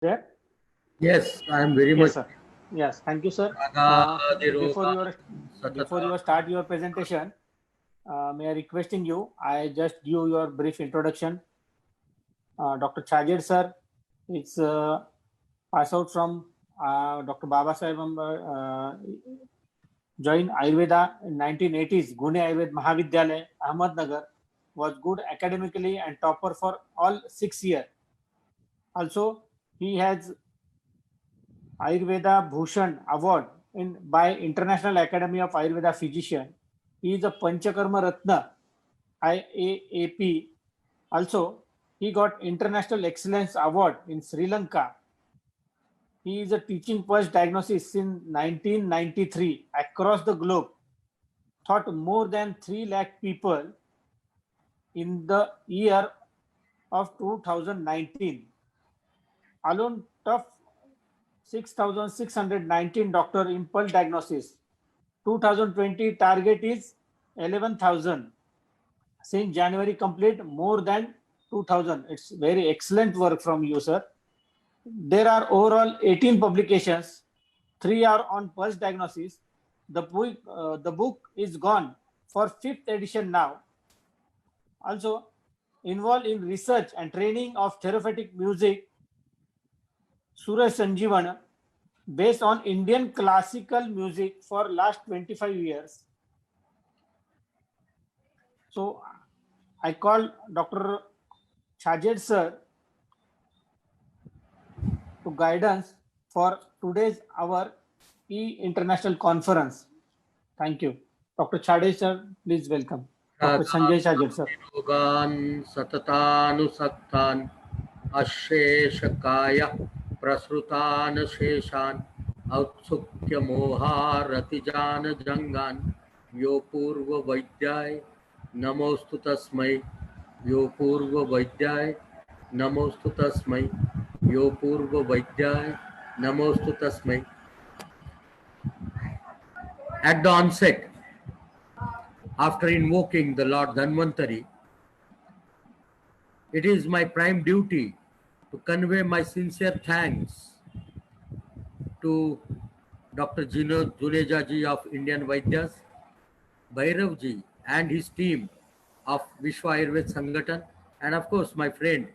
There? Yes, I am very Yes, much. sir. Yes, thank you, sir. Before Nagadhiroga you Satata. start your presentation, may I requesting you, I just give your brief introduction. Dr. Chajed, sir, it's pass out from Dr. Baba Sahib joined Ayurveda in 1980s, Gune Ayurved Mahavidyalay, Ahmednagar, was good academically and topper for all 6 years. Also, he has Ayurveda Bhushan Award by International Academy of Ayurveda Physician. He is a Panchakarma Ratna IAAP. Also, he got International Excellence Award in Sri Lanka. He is a teaching pulse diagnosis since 1993 across the globe. Taught more than 3 lakh people in the year of 2019. Alone, tough 6,619 doctor in pulse diagnosis. 2020 target is 11,000. Since January complete more than 2,000. It's very excellent work from you, sir. There are overall 18 publications. 3 are on pulse diagnosis. The book is gone for 5th edition now. Also involved in research and training of therapeutic music, Suraj Sanjeevan, based on Indian classical music for last 25 years. So I call Dr. Chajed sir to guidance for today's our E-International Conference. Thank you. Dr. Chajed sir, please welcome. Dr. Sanjay Chajed sir. Nagadhirogan Satatanusattan Asheshakaya Prasrutan Sheshan Autsukya Moharatijan Jangan Yo Purva Vaidyay Namostu Tasmai Yo Purva Vaidyay Namostu Tasmai Yo Purva Vaidyay Namostu Tasmai. At the onset, after invoking the Lord Dhanvantari, it is my prime duty to convey my sincere thanks to Dr. Juneja ji of Indian Vaidyas, Bhairav ji and his team of Vishwa Ayurved Sangathan, and of course my friend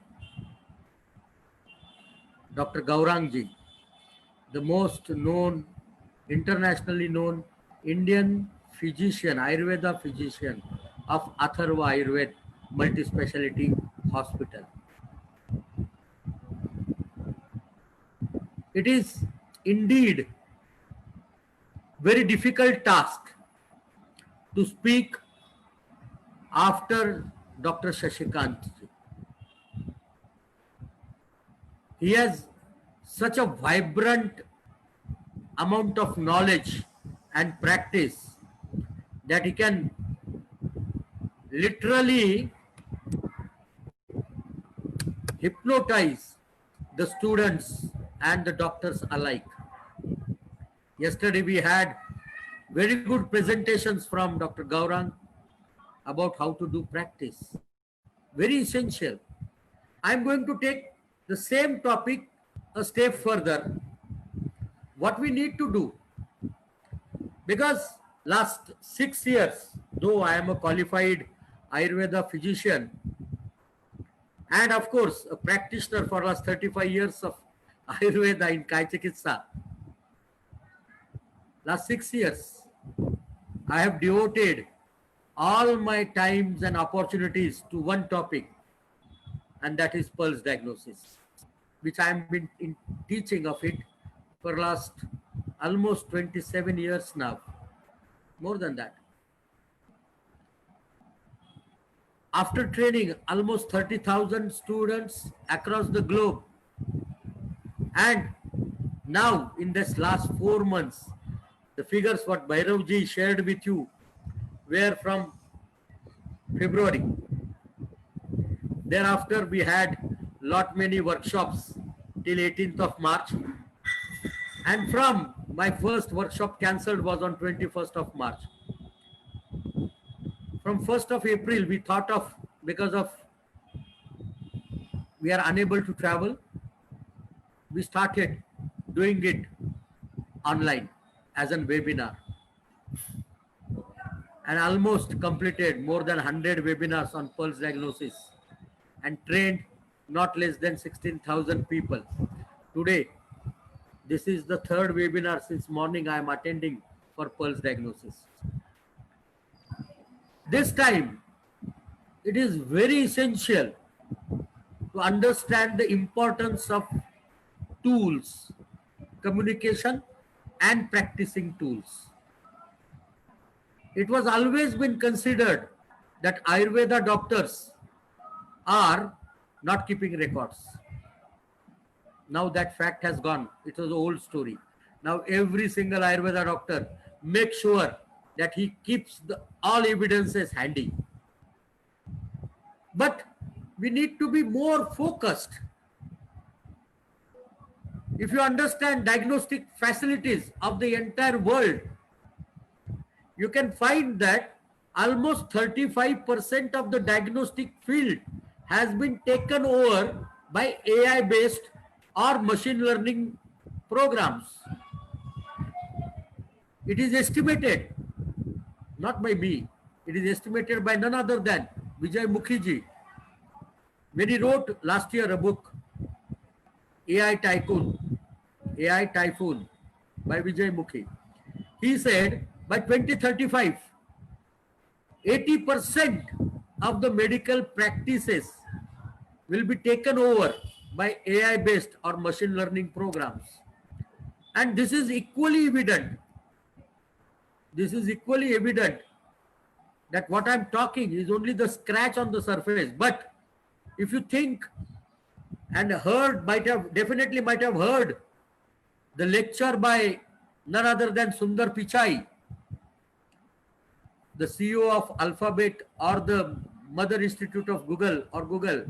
Dr. Gaurang ji, the most known, internationally known Indian physician, Ayurveda physician of Atharva Ayurved Multi-Speciality Hospital. It is indeed very difficult task to speak after Dr. Shashikant ji. He has such a vibrant amount of knowledge and practice that he can literally hypnotize the students and the doctors alike. Yesterday we had very good presentations from Dr. Gaurang about how to do practice. Very essential. I'm going to take the same topic a step further. What we need to do, because last 6 years, though I am a qualified Ayurveda physician and of course a practitioner for last 35 years of Ayurveda in Kai Chikitsa, last 6 years I have devoted all my times and opportunities to one topic, and that is pulse diagnosis, which I have been in teaching of it for last almost 27 years now, more than that. After training almost 30,000 students across the globe, and now in this last 4 months, the figures what Bhairav ji shared with you were from February. Thereafter, we had lot many workshops till 18th of March. And from my first workshop cancelled was on 21st of March. From 1st of April, we thought of, because of we are unable to travel, we started doing it online as a webinar, and almost completed more than 100 webinars on pulse diagnosis and trained not less than 16,000 people. Today, this is the third webinar since morning I am attending for pulse diagnosis. This time, it is very essential to understand the importance of tools, communication and practicing tools. It was always been considered that Ayurveda doctors are not keeping records. Now that fact has gone. It was an old story. Now every single Ayurveda doctor makes sure that he keeps all evidences handy. But we need to be more focused. If you understand diagnostic facilities of the entire world, you can find that almost 35% of the diagnostic field has been taken over by AI-based or machine learning programs. It is estimated, not by me, it is estimated by none other than Vijay Mukhiji. When he wrote last year a book, AI Tycoon by Vijay Mukhi, he said by 2035, 80% of the medical practices will be taken over by AI-based or machine learning programs. And this is equally evident. This is equally evident that what I'm talking is only the scratch on the surface. But if you think and heard, definitely might have heard the lecture by none other than Sundar Pichai, the CEO of Alphabet or the Mother Institute of Google or Google,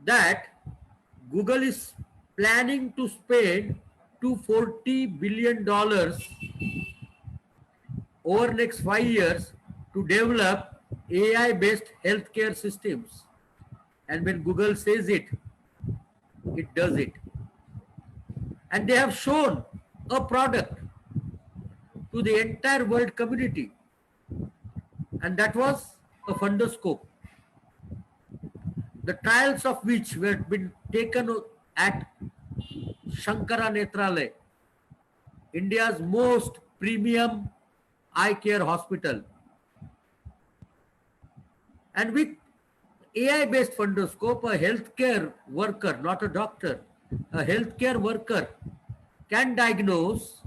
that Google is planning to spend $240 billion over next 5 years to develop AI-based healthcare systems. And when Google says it, it does it. And they have shown a product to the entire world community, and that was a fundoscope, the trials of which were been taken at Shankara Nethralaya, India's most premium eye care hospital. And with AI-based fundoscope, a healthcare worker, not a doctor, a healthcare worker can diagnose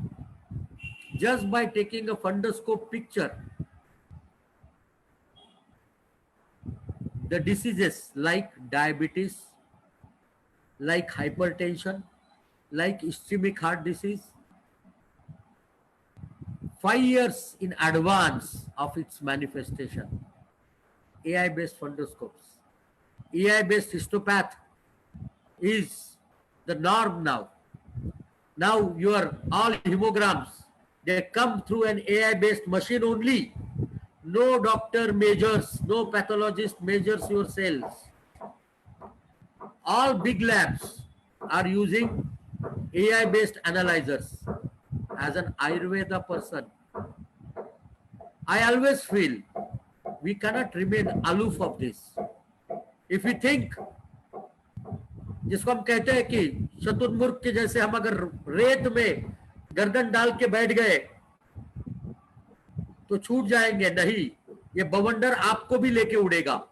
just by taking a fundoscope picture the diseases like diabetes, like hypertension, like ischemic heart disease, 5 years in advance of its manifestation. AI-based fundoscopes. AI-based histopath is the norm now. Now your all hemograms, they come through an AI-based machine only. No doctor measures, no pathologist measures your cells. All big labs are using AI-based analyzers. As an Ayurveda person, I always feel we cannot remain aloof of this. If we think, जिसको हम कहते हैं कि शतुर्मुर्ग के जैसे हम अगर रेत में गर्दन डाल के बैठ गए तो छूट जाएंगे, नहीं, ये बवंडर आपको भी लेके उड़ेगा.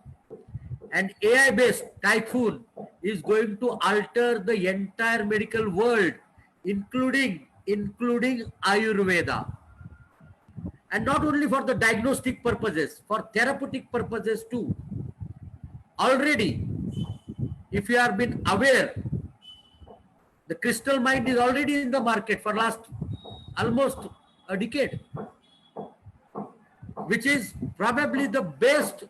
And AI-based typhoon is going to alter the entire medical world, including Ayurveda. And not only for the diagnostic purposes, for therapeutic purposes too. Already, if you have been aware, the Crystal Mind is already in the market for last almost a decade, which is probably the best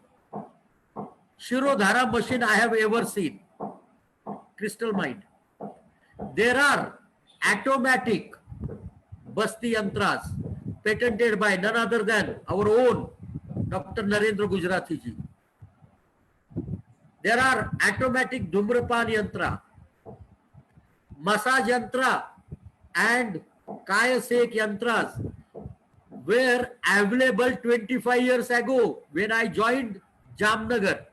Shirodhara machine I have ever seen. Crystal Mind. There are automatic Basti Yantras patented by none other than our own Dr. Narendra Gujarati ji. There are automatic Dhumrapan Yantra massage yantra and kaya sek yantras were available 25 years ago when I joined Jamnagar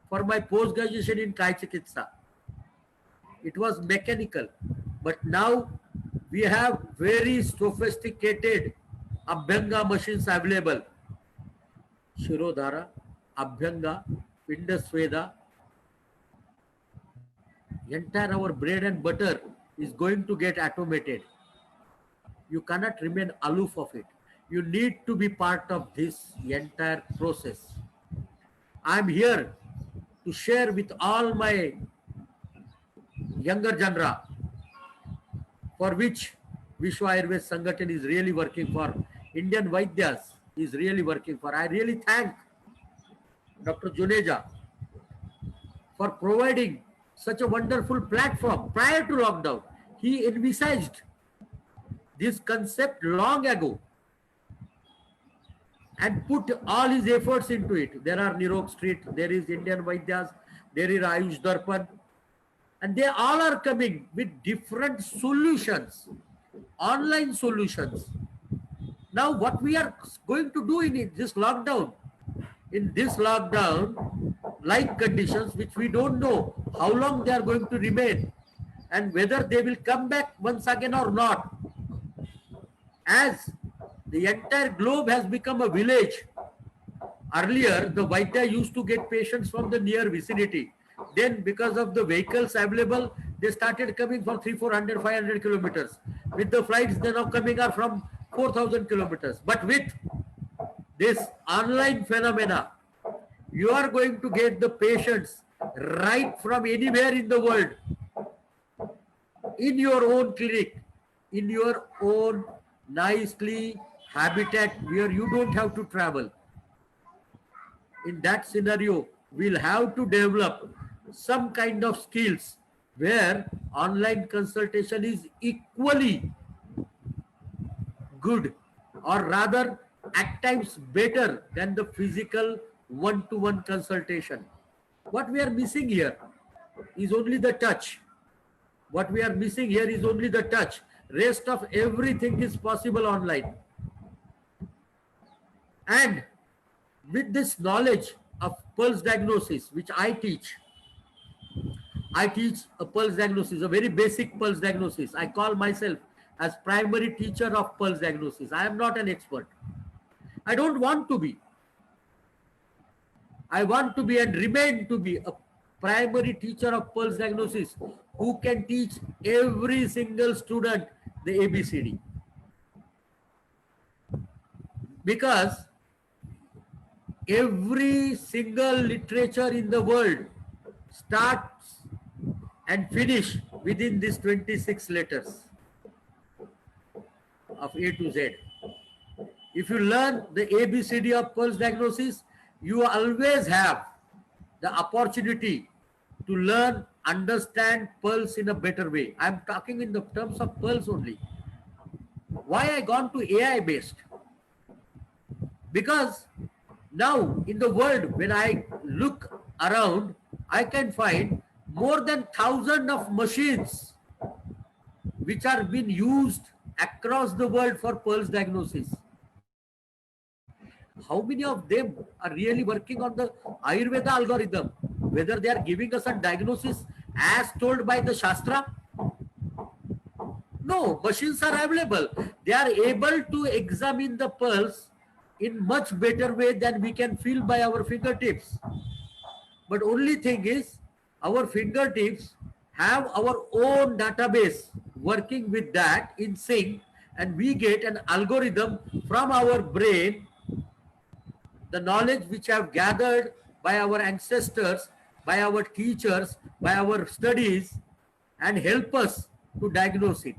for my post-graduation in Kai Chikitsa. It was mechanical, but now we have very sophisticated Abhyanga machines available. Shirodhara, Abhyanga, Pindasveda, entire our bread and butter is going to get automated. You cannot remain aloof of it. You need to be part of this entire process. I am here to share with all my younger genre, for which Vishwa Ayurveda Sangathan is really working for, Indian Vaidyas is really working for. I really thank Dr. Juneja for providing such a wonderful platform prior to lockdown. He envisaged this concept long ago and put all his efforts into it. There are Nirog Street, there is Indian Vaidyas, there is Ayush Darpan, and they all are coming with different solutions, online solutions. Now what we are going to do in this lockdown, like conditions which we don't know how long they are going to remain and whether they will come back once again or not. As the entire globe has become a village, earlier the Vaidya used to get patients from the near vicinity. Then because of the vehicles available, they started coming from 300, 400, 500 kilometers. With the flights, they now coming are from 4,000 kilometers. But with this online phenomena, you are going to get the patients right from anywhere in the world, in your own clinic, in your own nicely habitat where you don't have to travel. In that scenario, we'll have to develop some kind of skills where online consultation is equally good, or rather at times better than the physical one-to-one consultation. What we are missing here is only the touch. What we are missing here is only the touch. Rest of everything is possible online. And with this knowledge of pulse diagnosis, which I teach a pulse diagnosis, a very basic pulse diagnosis. I call myself as primary teacher of pulse diagnosis. I am not an expert. I don't want to be. I want to be and remain to be a primary teacher of pulse diagnosis who can teach every single student the ABCD. Because every single literature in the world starts and finish within these 26 letters of A to Z. If you learn the ABCD of pulse diagnosis, you always have the opportunity to learn, understand pulse in a better way. I'm talking in the terms of pulse only. Why I gone to AI based? Because now in the world, when I look around, I can find more than 1,000 of machines which are being used across the world for pulse diagnosis. How many of them are really working on the Ayurveda algorithm? Whether they are giving us a diagnosis as told by the Shastra? No, machines are available. They are able to examine the pulse in much better way than we can feel by our fingertips. But only thing is, our fingertips have our own database working with that in sync, and we get an algorithm from our brain, the knowledge which have gathered by our ancestors, by our teachers, by our studies, and help us to diagnose it.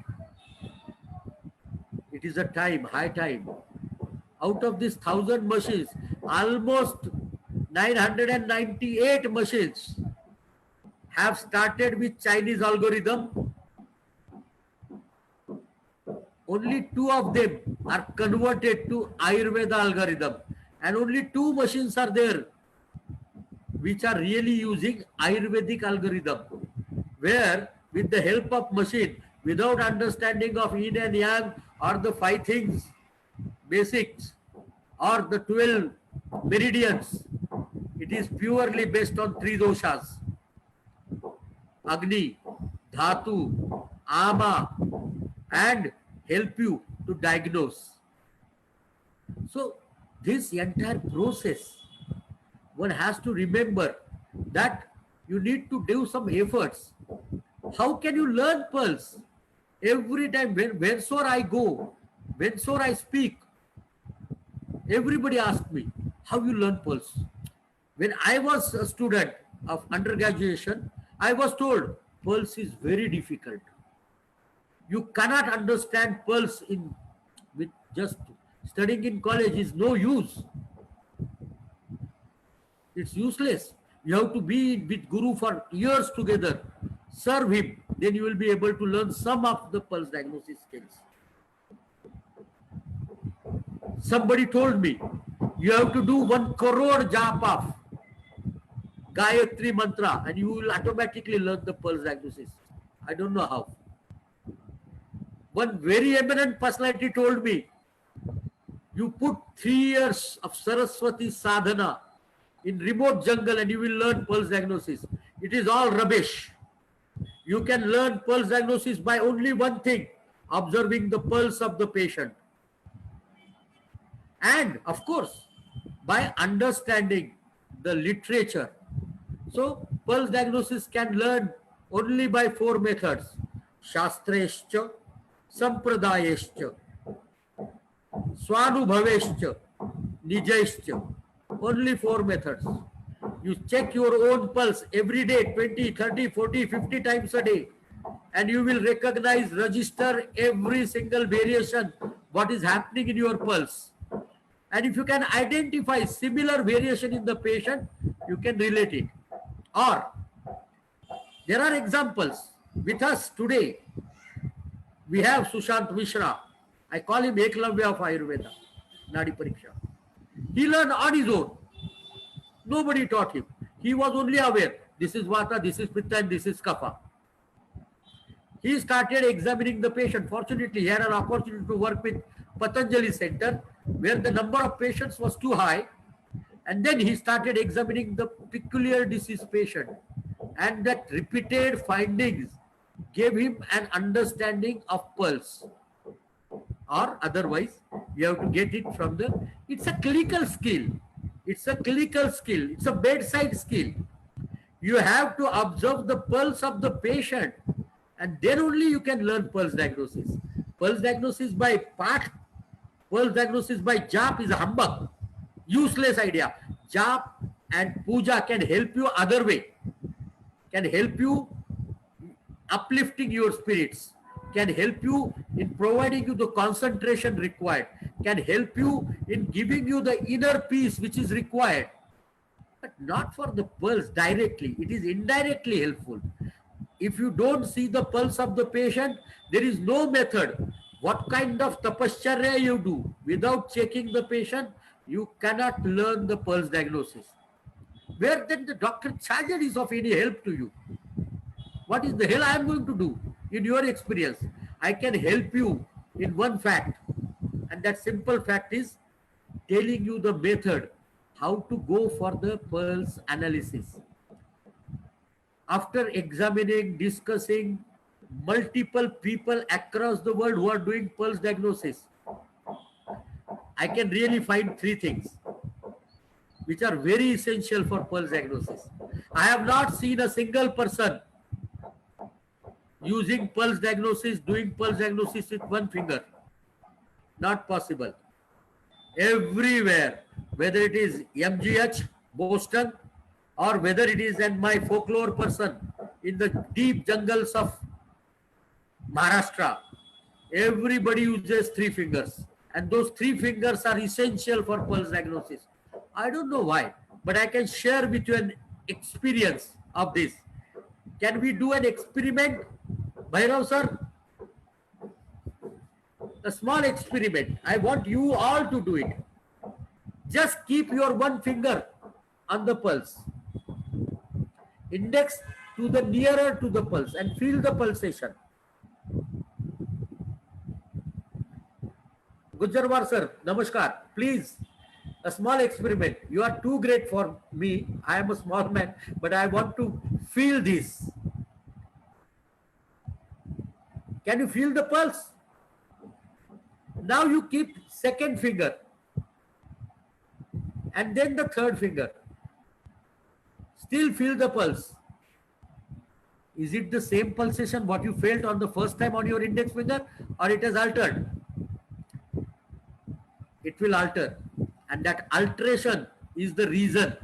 It is a time, high time. Out of these 1,000 machines, almost 998 machines have started with Chinese algorithm. Only 2 of them are converted to Ayurveda algorithm, and only 2 machines are there which are really using Ayurvedic algorithm, where with the help of machine, without understanding of yin and yang or the five things, basics, or the 12 meridians. It is purely based on three doshas: Agni, Dhatu, Ama, and help you to diagnose. So this entire process, one has to remember that you need to do some efforts. How can you learn pulse? Every time, wheresoever I go, whenever I speak, everybody asks me, how you learn pulse? When I was a student of undergraduation, I was told pulse is very difficult. You cannot understand pulse in with just studying in college is no use. It's useless. You have to be with Guru for years together. Serve him. Then you will be able to learn some of the pulse diagnosis skills. Somebody told me, you have to do 1 crore jap of Gayatri mantra and you will automatically learn the pulse diagnosis. I don't know how. One very eminent personality told me, you put 3 years of Saraswati sadhana in remote jungle and you will learn pulse diagnosis. It is all rubbish. You can learn pulse diagnosis by only one thing, observing the pulse of the patient. And of course, by understanding the literature. So pulse diagnosis can learn only by 4 methods: Shastreshcha, Sampradayeshcha, Swanubhaveshcha, Nijaishcha. Only 4 methods. You check your own pulse every day, 20, 30, 40, 50 times a day. And you will recognize, register every single variation, what is happening in your pulse. And if you can identify similar variation in the patient, you can relate it. Or, there are examples with us today. We have Sushant Mishra. I call him Eklavya of Ayurveda, Nadi Pariksha. He learned on his own. Nobody taught him. He was only aware. This is Vata, this is Pitta, and this is Kapha. He started examining the patient. Fortunately, he had an opportunity to work with Patanjali Center, where the number of patients was too high. And then he started examining the peculiar disease patient. And that repeated findings gave him an understanding of pulse. Or otherwise, you have to get it from the, it's a clinical skill. It's a clinical skill. It's a bedside skill. You have to observe the pulse of the patient and then only you can learn pulse diagnosis. Pulse diagnosis by Path, pulse diagnosis by Jap is a humbug. Useless idea. Jap and Puja can help you other way. Can help you uplifting your spirits. Can help you in providing you the concentration required, can help you in giving you the inner peace which is required, but not for the pulse directly. It is indirectly helpful. If you don't see the pulse of the patient, there is no method. What kind of tapascharya you do without checking the patient, you cannot learn the pulse diagnosis. Where then the doctor charger is of any help to you? What is the hell I am going to do? In your experience, I can help you in one fact, and that simple fact is telling you the method how to go for the pulse analysis. After examining, discussing multiple people across the world who are doing pulse diagnosis, I can really find 3 things which are very essential for pulse diagnosis. I have not seen a single person using pulse diagnosis, doing pulse diagnosis with 1 finger. Not possible. Everywhere, whether it is MGH, Boston, or whether it is my folklore person in the deep jungles of Maharashtra, everybody uses 3 fingers. And those 3 fingers are essential for pulse diagnosis. I don't know why, but I can share with you an experience of this. Can we do an experiment? Bhairav sir, a small experiment. I want you all to do it. Just keep your 1 finger on the pulse. Index to the nearer to the pulse and feel the pulsation. Gujarwar sir, namaskar. Please, a small experiment. You are too great for me. I am a small man, but I want to feel this. Can you feel the pulse? Now you keep second finger and then the third finger. Still feel the pulse. Is it the same pulsation what you felt on the first time on your index finger, or it has altered? It will alter, and that alteration is the reason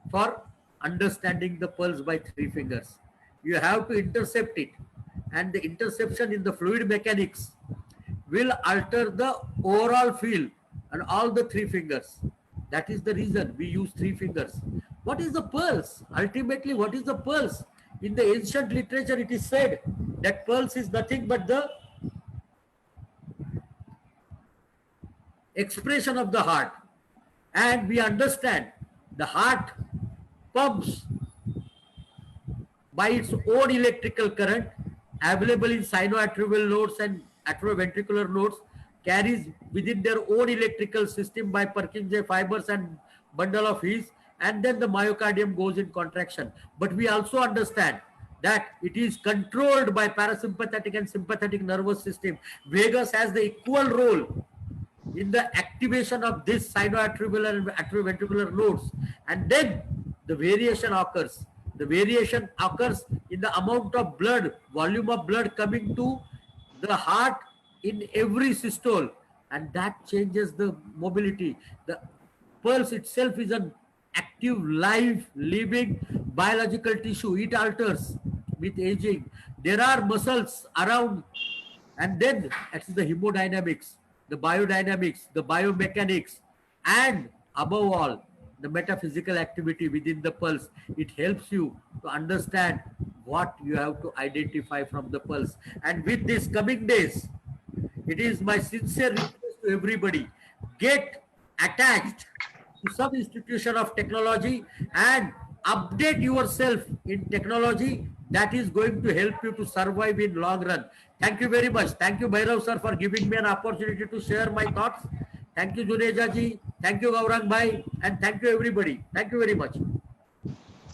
for understanding the pulse by three fingers. You have to intercept it, and the interception in the fluid mechanics will alter the overall feel and all the three fingers. That is the reason we use three fingers. What is the pulse? Ultimately, what is the pulse? In the ancient literature, it is said that pulse is nothing but the expression of the heart. And we understand the heart pumps by its own electrical current available in sinoatrial nodes and atrioventricular nodes, carries within their own electrical system by Purkinje fibers and bundle of His, and then the myocardium goes in contraction. But we also understand that it is controlled by parasympathetic and sympathetic nervous system. Vagus has the equal role in the activation of this sinoatrial and atrioventricular nodes, and then the variation occurs. The variation occurs in the amount of blood, volume of blood coming to the heart in every systole, and that changes the mobility. The pulse itself is an active, live, living biological tissue. It alters with aging. There are muscles around, and then it's the hemodynamics, the biodynamics, the biomechanics, and above all, the metaphysical activity within the pulse. It helps you to understand what you have to identify from the pulse. And with these coming days, it is my sincere request to everybody, get attached to some institution of technology and update yourself in technology. That is going to help you to survive in long run. Thank you very much. Thank you, Bhairav sir, for giving me an opportunity to share my thoughts. Thank you, Juneja ji. Thank you, Gaurang bhai. And thank you, everybody. Thank you very much.